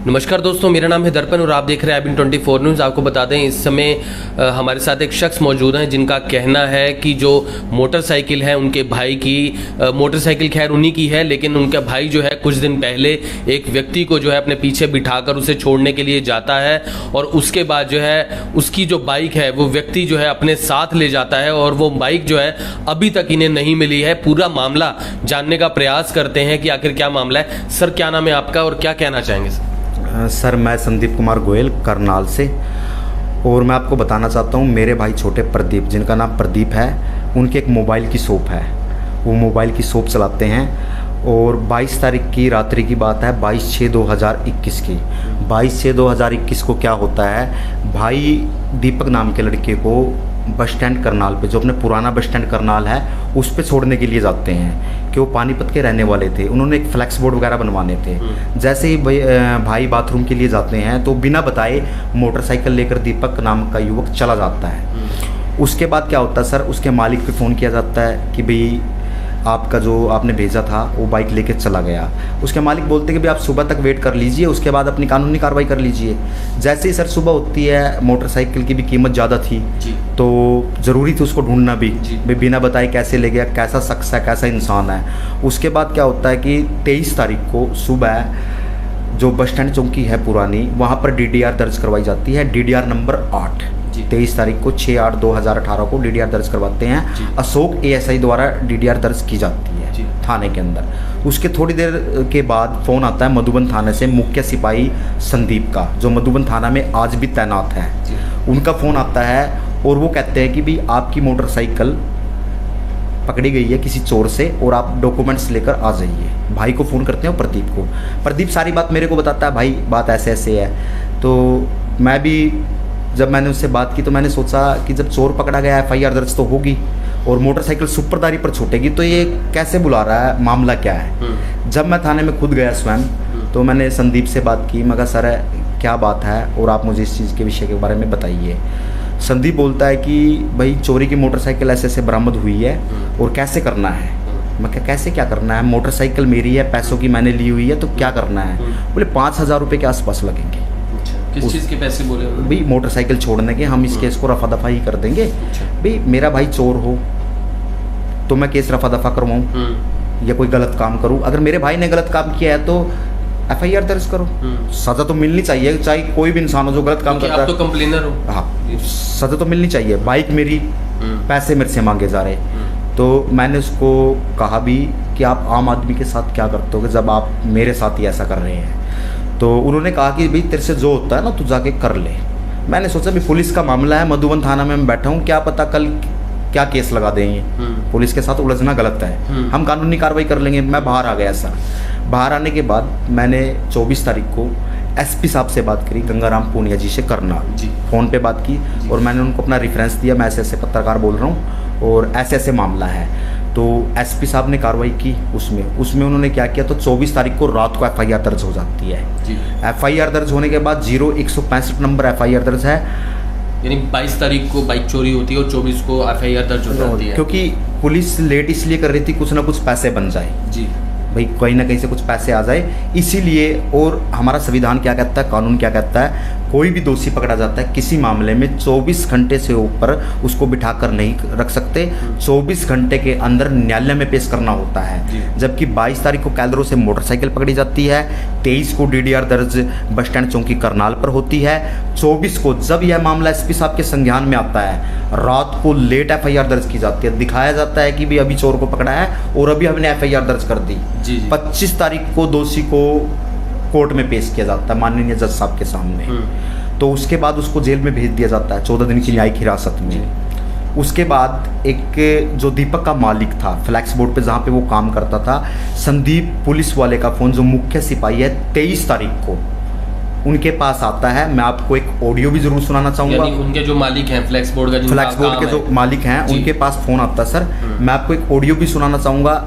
नमस्कार दोस्तों, मेरा नाम है दर्पण और आप देख रहे हैं IBN 24 न्यूज़। आपको बता दें इस समय हमारे साथ एक शख्स मौजूद हैं जिनका कहना है कि जो मोटरसाइकिल है उनके भाई की मोटरसाइकिल खैर उन्हीं की है, लेकिन उनका भाई जो है कुछ दिन पहले एक व्यक्ति को जो है अपने पीछे बिठाकर उसे छोड़ने के लिए जाता है और उसके बाद जो है उसकी जो बाइक है वो व्यक्ति जो है अपने साथ ले जाता है और वो बाइक जो है अभी तक इन्हें नहीं मिली है। पूरा मामला जानने का प्रयास करते हैं कि आखिर क्या मामला है। सर, क्या नाम है आपका और क्या कहना चाहेंगे? सर, मैं संदीप कुमार गोयल करनाल से, और मैं आपको बताना चाहता हूँ मेरे भाई छोटे प्रदीप, जिनका नाम प्रदीप है, उनकी एक मोबाइल की शॉप है। वो मोबाइल की शॉप चलाते हैं और 22 तारीख की रात्रि की बात है, 22/6/2021 की। 22/6/2021 को क्या होता है, भाई दीपक नाम के लड़के को बस स्टैंड करनाल पे, जो अपने पुराना बस स्टैंड करनाल है, उस पे छोड़ने के लिए जाते हैं कि वो पानीपत के रहने वाले थे। उन्होंने एक फ्लैक्स बोर्ड वगैरह बनवाने थे। जैसे ही भाई बाथरूम के लिए जाते हैं तो बिना बताए मोटरसाइकिल लेकर दीपक नाम का युवक चला जाता है। उसके बाद क्या होता है सर, उसके मालिक पे फ़ोन किया जाता है कि भाई आपका जो आपने भेजा था वो बाइक लेके चला गया। उसके मालिक बोलते हैं कि भाई आप सुबह तक वेट कर लीजिए, उसके बाद अपनी कानूनी कार्रवाई कर लीजिए। जैसे ही सर सुबह होती है, मोटरसाइकिल की भी कीमत ज़्यादा थी तो ज़रूरी थी उसको ढूंढना भी, भाई बिना बताए कैसे ले गया, कैसा शख्स है, कैसा इंसान है। उसके बाद क्या होता है कि 23 तारीख को सुबह जो बस स्टैंड चौकी है पुरानी, वहाँ पर DDR दर्ज करवाई जाती है, DDR नंबर 8। 23 तारीख को 6/8/2018 को DDR दर्ज करवाते हैं। अशोक ASI द्वारा DDR दर्ज की जाती है थाने के अंदर। उसके थोड़ी देर के बाद फ़ोन आता है मधुबन थाने से मुख्य सिपाही संदीप का, जो मधुबन थाना में आज भी तैनात है। उनका फ़ोन आता है और वो कहते हैं कि भाई आपकी मोटरसाइकिल पकड़ी गई है किसी चोर से और आप डॉक्यूमेंट्स लेकर आ जाइए। भाई को फ़ोन करते हैं प्रदीप को। प्रदीप सारी बात मेरे को बताता है, भाई बात ऐसे ऐसे है। तो मैं भी जब मैंने उससे बात की तो मैंने सोचा कि जब चोर पकड़ा गया FIR दर्ज तो होगी और मोटरसाइकिल सुपरदारी पर छूटेगी, तो ये कैसे बुला रहा है, मामला क्या है। जब मैं थाने में खुद गया स्वयं तो मैंने संदीप से बात की। मैं कहा सर क्या बात है और आप मुझे इस चीज़ के विषय के बारे में बताइए। संदीप बोलता है कि भाई चोरी की मोटरसाइकिल ऐसे ऐसे बरामद हुई है और कैसे करना है। मैं क्या कैसे क्या करना है, मोटरसाइकिल मेरी है, पैसों की मैंने ली हुई है, तो क्या करना है। बोले 5,000 रुपये के आसपास लगेंगे। किस चीज़ के पैसे बोले? भाई मोटरसाइकिल छोड़ने के, हम इस केस को रफा दफा ही कर देंगे। भाई मेरा भाई चोर हो तो मैं केस रफा दफा करवाऊँ या कोई गलत काम करूँ। अगर मेरे भाई ने गलत काम किया है तो FIR दर्ज करो, सज़ा तो मिलनी चाहिए, चाहे कोई भी इंसान हो जो गलत काम करता है। आप तो कंप्लेनर हो। हाँ, सज़ा तो मिलनी चाहिए। बाइक मेरी, पैसे मेरे से मांगे जा रहे। तो मैंने उसको कहा भी कि आप आम आदमी के साथ क्या करते हो जब आप मेरे साथ ही ऐसा कर रहे हैं। तो उन्होंने कहा कि भाई तेरे से जो होता है ना तू जाके कर ले। मैंने सोचा भी पुलिस का मामला है, मधुबन थाना में मैं बैठा हूँ, क्या पता कल क्या केस लगा देंगे। पुलिस के साथ उलझना गलत है, हम कानूनी कार्रवाई कर लेंगे। मैं बाहर आ गया सर। बाहर आने के बाद मैंने 24 तारीख को SP साहब से बात करी, गंगाराम पूनिया जी से करनाल, फ़ोन पे बात की और मैंने उनको अपना रेफरेंस दिया, मैं ऐसे ऐसे पत्रकार बोल रहा हूँ और ऐसे ऐसे मामला है। तो SP साहब ने कार्रवाई की। उसमें उन्होंने क्या किया, तो 24 तारीख को रात को FIR दर्ज हो जाती है। FIR दर्ज होने के बाद 0165 नंबर FIR दर्ज है। यानी 22 तारीख को बाइक चोरी होती है और 24 को FIR दर्ज हो जाती है। क्योंकि पुलिस लेट इसलिए कर रही थी कुछ ना कुछ पैसे बन जाए, भाई कहीं ना कहीं से कुछ पैसे आ जाए, इसीलिए। और हमारा संविधान क्या कहता है, कानून क्या कहता है, कोई भी दोषी पकड़ा जाता है किसी मामले में 24 घंटे से ऊपर उसको बिठाकर नहीं रख सकते। 24 घंटे के अंदर न्यायालय में पेश करना होता है। जबकि 22 तारीख को कैलरों से मोटरसाइकिल पकड़ी जाती है, 23 को DDR दर्ज बस स्टैंड चौकी करनाल पर होती है। 24 को जब यह मामला SP साहब के संज्ञान में आता है, रात को लेट FIR दर्ज की जाती है। दिखाया जाता है कि भाई अभी चोर को पकड़ा है और अभी हमने FIR दर्ज कर दी। 25 तारीख को दोषी को कोर्ट में पेश किया जाता है माननीय जज साहब के सामने। तो उसके बाद उसको जेल में भेज दिया जाता है 14 दिन की न्यायिक हिरासत में। उसके बाद एक जो दीपक का मालिक था फ्लैक्स बोर्ड पे जहाँ पे वो काम करता था, संदीप पुलिस वाले का फ़ोन, जो मुख्य सिपाही है, 23 तारीख को उनके पास आता है। मैं आपको एक ऑडियो भी जरूर सुनाना चाहूँगा। उनके जो मालिक हैं फ्लैक्स बोर्ड के जो मालिक हैं उनके पास फ़ोन आता है सर। मैं आपको एक ऑडियो भी सुनाना चाहूँगा।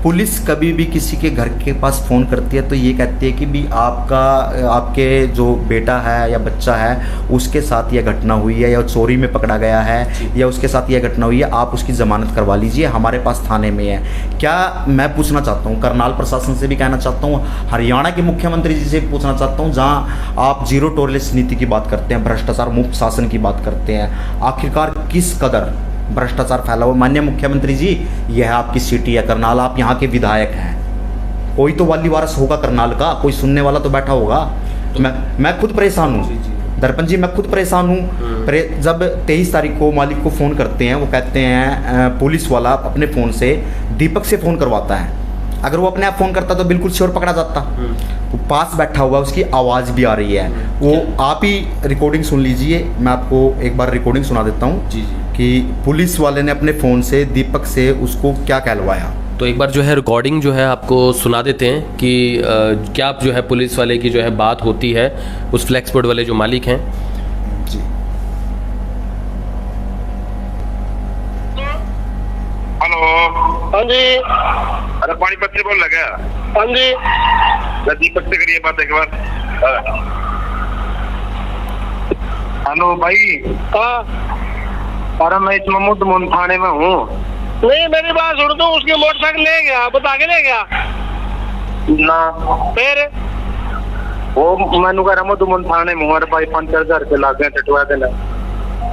पुलिस कभी भी किसी के घर के पास फ़ोन करती है तो ये कहती है कि भी आपके जो बेटा है या बच्चा है उसके साथ यह घटना हुई है या चोरी में पकड़ा गया है या उसके साथ यह घटना हुई है, आप उसकी ज़मानत करवा लीजिए, हमारे पास थाने में है। क्या मैं पूछना चाहता हूँ, करनाल प्रशासन से भी कहना चाहता हूँ, हरियाणा के मुख्यमंत्री जी से भी पूछना चाहता हूँ, जहाँ आप जीरो टॉलरेंस नीति की बात करते हैं, भ्रष्टाचार मुक्त शासन की बात करते हैं, आखिरकार किस कदर भ्रष्टाचार फैला हुआ। माननीय मुख्यमंत्री जी, यह है आपकी सिटी है करनाल, आप यहाँ के विधायक हैं, कोई तो वाली वारस होगा करनाल का, कोई सुनने वाला तो बैठा होगा। तो मैं खुद परेशान हूँ दर्पण जी, मैं खुद परेशान हूँ। जब 23 तारीख को मालिक को फ़ोन करते हैं, वो कहते हैं पुलिस वाला अपने फ़ोन से दीपक से फ़ोन करवाता है, अगर वो अपने आप फ़ोन करता तो बिल्कुल श्योर पकड़ा जाता। वो पास बैठा हुआ, उसकी आवाज़ भी आ रही है, वो आप ही रिकॉर्डिंग सुन लीजिए, मैं आपको एक बार रिकॉर्डिंग सुना देता हूँ कि पुलिस वाले ने अपने फ़ोन से दीपक से उसको क्या कहलवाया। तो एक बार जो है रिकॉर्डिंग जो है आपको सुना देते हैं कि क्या जो है पुलिस वाले की जो है बात होती है उस फ्लैक्स बोर्ड वाले जो मालिक हैं। जी हेलो। हाँ जी। अरे पानीपत से बोल लगा। हाँ जी। दीपक से करिए बात एक बार। हेलो भाई। हाँ। अरे मैं इस मुद्दमुन थाने में हूँ। नहीं, मेरी बात सुन, तो उसकी मोटरसाइकिल ले गया, बता के ले गया ना। फिर वो मैंने कहा मुद्दमुन थाने में हमारे भाई 5,000 रुपये लाग गए टटवा देना।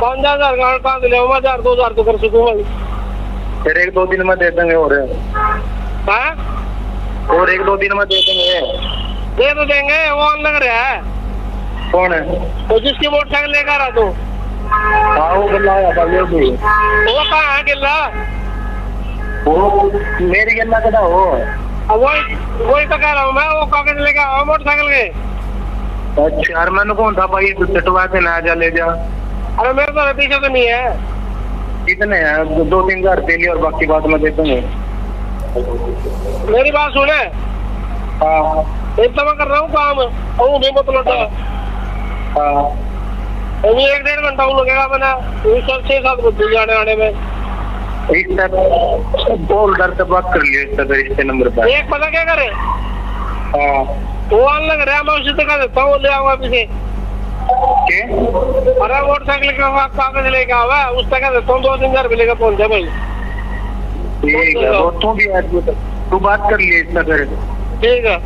5,000 कहाँ से ले, 1,000-2,000 तो कर सकूँ भाई। फिर 1-2 दिन में दे देंगे। और हाँ, और 1-2 दिन में दे देंगे। दे तो देंगे। वो ऑन लग रहा है। कौन है तो जिसकी मोटरसाइकिल लेकर आ, तो हाँ वो गला आया था ये भी। वो कहाँ है गिल्ला? वो मेरी गला कदा हो। अब वही तो कह रहा हूँ मैं, वो कागज लेके आओ मोटरसाइकिल के। अच्छा यार, मैंने कौन था भाई टटवा के ना जा ले जा। अरे मेरे तो पीछे तो नहीं है। कितने हैं? 2-3 हज़ार दे लिया और बाकी बात में दे दूंगे। मेरी बात सुने। हाँ इतना मैं कर रहा हूँ काम, और भी मत लौटा। हाँ अभी 1-1.5 घंटा वो लगेगा बना 6-7 बजे जाने आने में। बोल दर से बात कर लियो इससे नंबर पर। एक पता क्या करे, हाँ वो ऑन लग रहा है, मैं उसी तक देता हूँ, ले आऊंगा पीछे। के? अरे मोटरसाइकिल का कागज लेके आवा, उस तक देता हूँ, 2-3 हज़ार लेकर पहुंच जाए भाई। ठीक है, वो तू भी तू बात कर लिए इससे फिर। ठीक है।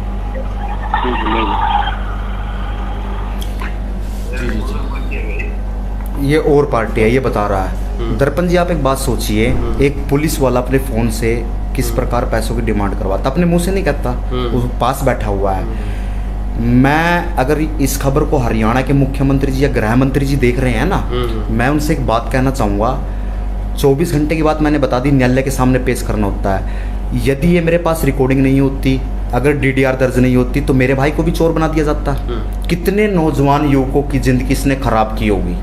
ये और पार्टी है, ये बता रहा है। दर्पण जी, आप एक बात सोचिए, एक पुलिस वाला अपने फ़ोन से किस प्रकार पैसों की डिमांड करवाता, अपने मुंह से नहीं कहता, उस पास बैठा हुआ है। मैं अगर इस खबर को हरियाणा के मुख्यमंत्री जी या गृह मंत्री जी देख रहे हैं ना, मैं उनसे एक बात कहना चाहूँगा। 24 घंटे की बात मैंने बता दी, न्यायालय के सामने पेश करना होता है। यदि ये मेरे पास रिकॉर्डिंग नहीं होती, अगर DDR दर्ज नहीं होती, तो मेरे भाई को भी चोर बना दिया जाता। कितने नौजवान युवकों की ज़िंदगी इसने खराब की होगी।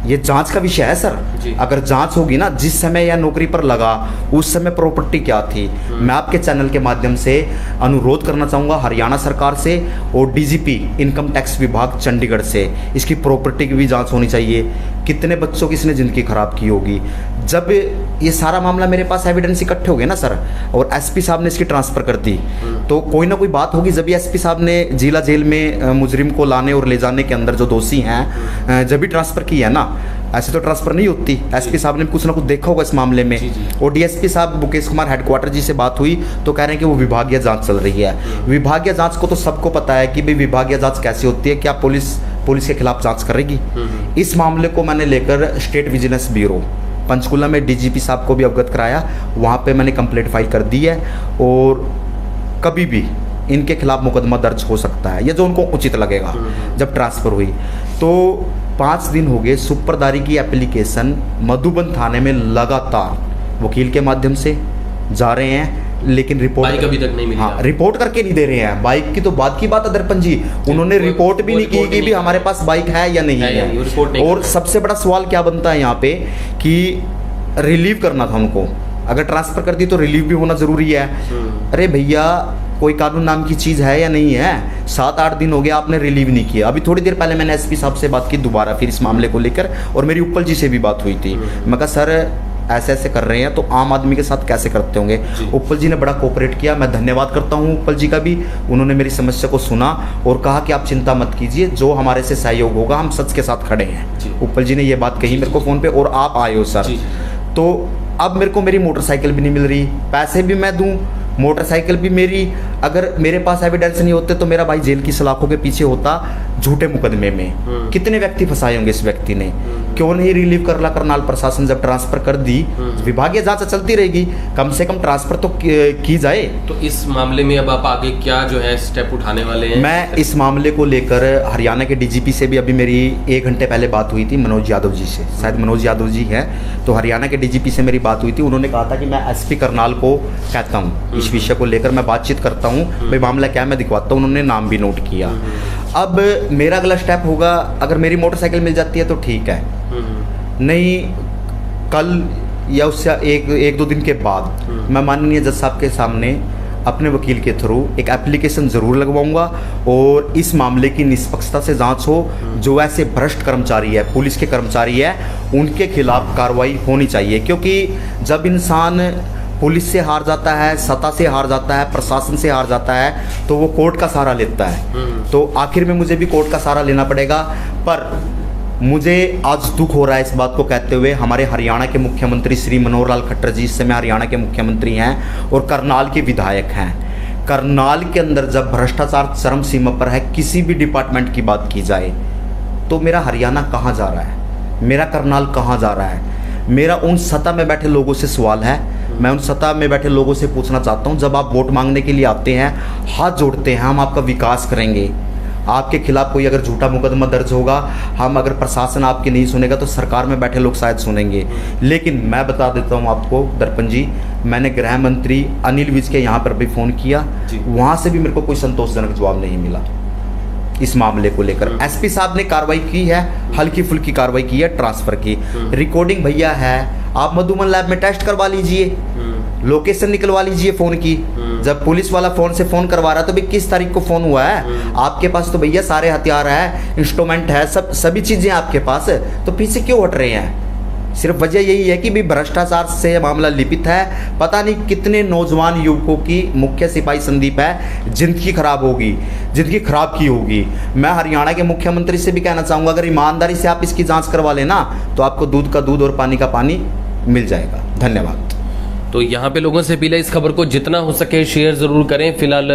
ये जांच का विषय है सर। अगर जांच होगी ना, जिस समय यह नौकरी पर लगा उस समय प्रॉपर्टी क्या थी। मैं आपके चैनल के माध्यम से अनुरोध करना चाहूँगा हरियाणा सरकार से और DGP इनकम टैक्स विभाग चंडीगढ़ से, इसकी प्रॉपर्टी की भी जांच होनी चाहिए। कितने बच्चों की इसने ज़िंदगी खराब की होगी। जब ये सारा मामला मेरे पास एविडेंस इकट्ठे हो गए ना सर, और SP साहब ने इसकी ट्रांसफ़र कर दी, तो कोई ना कोई बात होगी। जब भी SP साहब ने जिला जेल में मुजरिम को लाने और ले जाने के अंदर जो दोषी हैं, जब भी ट्रांसफ़र की है ना, ऐसे तो ट्रांसफ़र नहीं होती। SP साहब ने कुछ ना कुछ देखा होगा इस मामले में। और DSP साहब मुकेश कुमार हेडक्वार्टर जी से बात हुई तो कह रहे हैं कि वो विभागीय जांच चल रही है। विभागीय जांच को तो सबको पता है कि भाई विभागीय जांच कैसे होती है, क्या पुलिस के खिलाफ जांच करेगी। इस मामले को मैंने लेकर स्टेट विजिलेंस ब्यूरो पंचकुला में DGP साहब को भी अवगत कराया, वहाँ पे मैंने कंप्लेंट फाइल कर दी है और कभी भी इनके खिलाफ मुकदमा दर्ज हो सकता है, ये जो उनको उचित लगेगा। जब ट्रांसफ़र हुई तो 5 दिन हो गए, सुपरदारी की एप्लीकेशन मधुबन थाने में लगातार वकील के माध्यम से जा रहे हैं, लेकिन रिपोर्ट बाइक अभी तक नहीं मिली। हाँ, रिपोर्ट करके नहीं दे रहे हैं। बाइक की तो बात की बात है दर्पण जी, उन्होंने रिपोर्ट भी नहीं की कि भी हमारे पास बाइक है या नहीं है। और सबसे बड़ा सवाल क्या बनता है यहाँ पे कि रिलीव करना था उनको, अगर ट्रांसफ़र कर दी तो रिलीव भी होना ज़रूरी है। अरे भैया, कोई कानून नाम की चीज़ है या नहीं है? 7-8 दिन हो गया, आपने रिलीव नहीं किया। अभी थोड़ी देर पहले मैंने SP साहब से बात की दोबारा फिर इस मामले को लेकर, और मेरी उपल जी से भी बात हुई थी। मैं कहा सर, ऐसे ऐसे कर रहे हैं तो आम आदमी के साथ कैसे करते होंगे। उपल जी ने बड़ा कोऑपरेट किया, मैं धन्यवाद करता हूँ उपल जी का भी। उन्होंने मेरी समस्या को सुना और कहा कि आप चिंता मत कीजिए, जो हमारे से सहयोग होगा हम सच के साथ खड़े हैं। उपल जी ने ये बात कही मेरे को फ़ोन पे, और आप आए हो सर। तो अब मेरे को मेरी मोटरसाइकिल भी नहीं मिल रही, पैसे भी मैं दूं, मोटरसाइकिल भी मेरी, अगर मेरे पास एविडेंस नहीं होते तो मेरा भाई जेल की सलाखों के पीछे होता झूठे मुकदमे में। कितने व्यक्ति फंसाए होंगे इस व्यक्ति ने। क्यों नहीं रिलीव कर ला करनाल प्रशासन, जब ट्रांसफर कर दी विभागीय जांच चलती रहेगी, कम से कम ट्रांसफर तो की जाए। तो इस मामले में अब आप आगे क्या जो है स्टेप उठाने वाले हैं? मैं इस मामले को लेकर हरियाणा के डीजीपी से भी अभी मेरी 1 घंटे पहले बात हुई थी, मनोज यादव जी से, शायद मनोज यादव जी हैं, तो हरियाणा के डीजीपी से मेरी बात हुई थी। उन्होंने कहा था कि मैं एसपी करनाल को कहता हूँ, इस विषय को लेकर मैं बातचीत करता हूँ, भाई मामला क्या है मैं दिखवाता हूँ। उन्होंने नाम भी नोट किया। अब मेरा अगला स्टेप होगा, अगर मेरी मोटरसाइकिल मिल जाती है तो ठीक है, नहीं कल या उससे एक दो दिन के बाद मैं माननीय जज साहब के सामने अपने वकील के थ्रू एक एप्लीकेशन ज़रूर लगवाऊंगा और इस मामले की निष्पक्षता से जांच हो। जो ऐसे भ्रष्ट कर्मचारी है, पुलिस के कर्मचारी है, उनके खिलाफ कार्रवाई होनी चाहिए। क्योंकि जब इंसान पुलिस से हार जाता है, सत्ता से हार जाता है, प्रशासन से हार जाता है, तो वो कोर्ट का सहारा लेता है। तो आखिर में मुझे भी कोर्ट का सहारा लेना पड़ेगा। पर मुझे आज दुख हो रहा है इस बात को कहते हुए, हमारे हरियाणा के मुख्यमंत्री श्री मनोहर लाल खट्टर जी, इस समय हरियाणा के मुख्यमंत्री हैं और करनाल के विधायक हैं। करनाल के अंदर जब भ्रष्टाचार चरम सीमा पर है, किसी भी डिपार्टमेंट की बात की जाए, तो मेरा हरियाणा कहाँ जा रहा है, मेरा करनाल कहाँ जा रहा है? मेरा उन सत्ता में बैठे लोगों से सवाल है, मैं उन सत्ता में बैठे लोगों से पूछना चाहता हूँ, जब आप वोट मांगने के लिए आते हैं, हाथ जोड़ते हैं, हम आपका विकास करेंगे, आपके खिलाफ कोई अगर झूठा मुकदमा दर्ज होगा, हम अगर प्रशासन आपकी नहीं सुनेगा तो सरकार में बैठे लोग शायद सुनेंगे। लेकिन मैं बता देता हूँ आपको दर्पण जी, मैंने गृह मंत्री अनिल विज के यहाँ पर भी फ़ोन किया, वहाँ से भी मेरे को कोई संतोषजनक जवाब नहीं मिला इस मामले को लेकर। एसपी साहब ने कार्रवाई की है, हल्की फुल्की कार्रवाई की है, ट्रांसफ़र की। रिकॉर्डिंग भैया है, आप मधुबन लैब में टेस्ट करवा लीजिए, लोकेशन निकलवा लीजिए फ़ोन की। जब पुलिस वाला फ़ोन से फ़ोन करवा रहा है तो भाई किस तारीख को फ़ोन हुआ है? आपके पास तो भैया सारे हथियार है, इंस्ट्रूमेंट है, सभी चीज़ें आपके पास, तो पीछे क्यों हट रहे हैं? सिर्फ वजह यही है कि भी भ्रष्टाचार से मामला लिपित है। पता नहीं कितने नौजवान युवकों की, मुख्य सिपाही संदीप है, जिंदगी खराब होगी, जिंदगी खराब की होगी। मैं हरियाणा के मुख्यमंत्री से भी कहना चाहूँगा, अगर ईमानदारी से आप इसकी जांच करवा लेना तो आपको दूध का दूध और पानी का पानी मिल जाएगा। धन्यवाद। तो यहाँ पे लोगों से अपील है, इस खबर को जितना हो सके शेयर ज़रूर करें। फिलहाल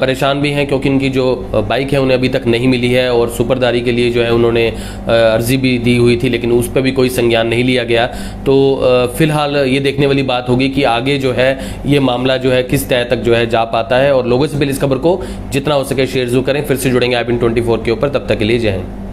परेशान भी हैं क्योंकि इनकी जो बाइक है उन्हें अभी तक नहीं मिली है और सुपरदारी के लिए जो है उन्होंने अर्जी भी दी हुई थी, लेकिन उस पर भी कोई संज्ञान नहीं लिया गया। तो फिलहाल ये देखने वाली बात होगी कि आगे जो है ये मामला जो है किस तह तक जो है जा पाता है। और लोगों से अपील, इस खबर को जितना हो सके शेयर ज़रूर करें। फिर से जुड़ेंगे IBN24 के ऊपर, तब तक के लिए जय हिंद।